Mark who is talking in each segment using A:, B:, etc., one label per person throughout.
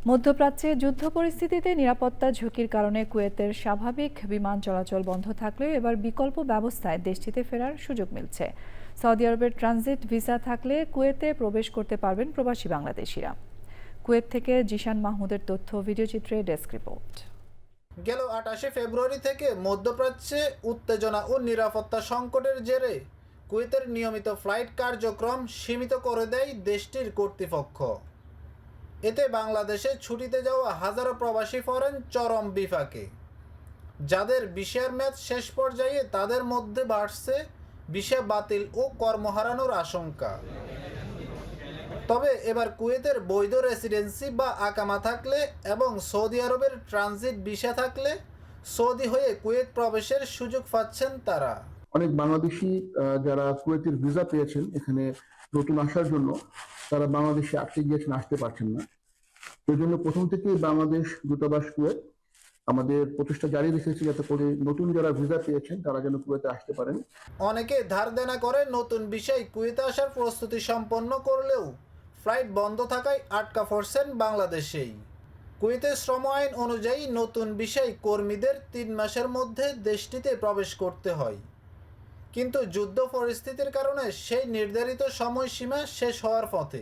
A: মধ্যপ্রাচ্যে যুদ্ধ পরিস্থিতিতে নিরাপত্তা ঝুঁকির কারণে কুয়েতের স্বাভাবিক বিমান চলাচল বন্ধ থাকলেও এবার বিকল্প ব্যবস্থায় দেশটিতে ফেরার সুযোগ মিলছে। সৌদি আরবের ট্রানজিট ভিসা থাকলে কুয়েতে প্রবেশ করতে পারবেন প্রবাসী বাংলাদেশিরা। কুয়েত থেকে জিশান মাহমুদের তথ্য, ভিডিওচিত্রে ডেস্ক রিপোর্ট।
B: গেল 28 ফেব্রুয়ারি থেকে মধ্যপ্রাচ্যে উত্তেজনা ও নিরাপত্তা সংকটের জেরে কুয়েতের নিয়মিত ফ্লাইট কার্যক্রম সীমিত করে দেয় দেশটির কর্তৃপক্ষ। এতে বাংলাদেশে ছুটিতে যাওয়া হাজারো প্রবাসী পড়েন চরম বিপাকে। যাদের ভিসার মেয়াদ শেষ পর্যায়ে তাদের মধ্যে বাড়ছে ভিসা বাতিল ও কর্ম হারানোর আশঙ্কা। তবে এবার কুয়েতের বৈধ রেসিডেন্সি বা আকামা থাকলে এবং সৌদি আরবের ট্রানজিট ভিসা থাকলে সৌদি হয়ে কুয়েত প্রবেশের সুযোগ পাচ্ছেন তারা।
C: অনেক বাংলাদেশি যারা কুয়েতের ভিসা পেয়েছেন এখানে নতুন আসার জন্য, তারা বাংলাদেশে আটকে গিয়েছেন, আসতে পারছেন না। এই জন্য প্রথম থেকেই বাংলাদেশ দূতাবাস কুয়েত আমাদের প্রচেষ্টা জারি রেখেছে যাতে করে নতুন যারা ভিসা পেয়েছেন তারা যেন কুয়েতে আসতে পারেন।
B: অনেকে ধার দেনা করে নতুন ভিসায় কুয়েতে আসার প্রস্তুতি সম্পন্ন করলেও ফ্লাইট বন্ধ থাকায় আটকা পড়ছেন বাংলাদেশেই। কুয়েতের শ্রম আইন অনুযায়ী নতুন ভিসায় কর্মীদের 3 মাসের মধ্যে দেশটিতে প্রবেশ করতে হয়, কিন্তু যুদ্ধ পরিস্থিতির কারণে সেই নির্ধারিত সময়সীমা শেষ হওয়ার পথে।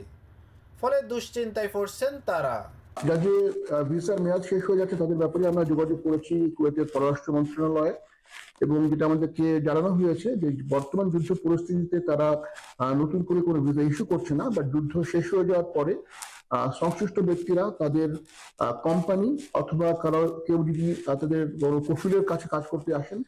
B: ফলে দুশ্চিন্তায় পড়ছেন তারা।
C: যাদের ভিসার মেয়াদ শেষ হয়ে যাচ্ছে তাদের ব্যাপারে আমরা যোগাযোগ করেছি কুয়েতের পররাষ্ট্র মন্ত্রণালয়ে, এবং যেটা আমাদেরকে জানানো হয়েছে যে বর্তমান যুদ্ধ পরিস্থিতিতে তারা নতুন করে কোনো ভিসা ইস্যু করছে না, বাট যুদ্ধ শেষ হয়ে যাওয়ার পরে সংশ্লিষ্ট ব্যক্তিরা তাদের কোম্পানি অথবা কেউ যদি তাদের বড় কফিলের কাছে কাজ করতে আসেন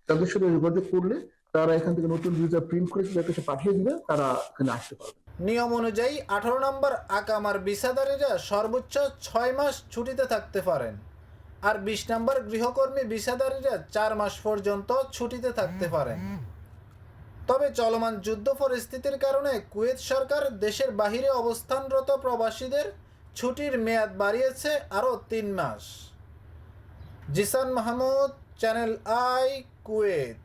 C: তাদের সাথে যোগাযোগ করলে তারা এখান থেকে নতুন ভিসা প্রিন্ট করে তাদের কাছে পাঠিয়ে দিলে তারা এখানে আসতে পারবে।
B: নিয়ম অনুযায়ী 18 নম্বর আকামার ভিসাধারীরা সর্বোচ্চ 6 মাস ছুটিতে থাকতে পারেন, আর 20 নম্বর গৃহকর্মী ভিসাধারীরা 4 মাস পর্যন্ত ছুটিতে থাকতে পারেন। তবে চলমান যুদ্ধ পরিস্থিতির কারণে কুয়েত সরকার দেশের বাহিরে অবস্থানরত প্রবাসীদের ছুটির মেয়াদ বাড়িয়েছে আরও 3 মাস। Jisan Mahmud, channel I, Kuwait.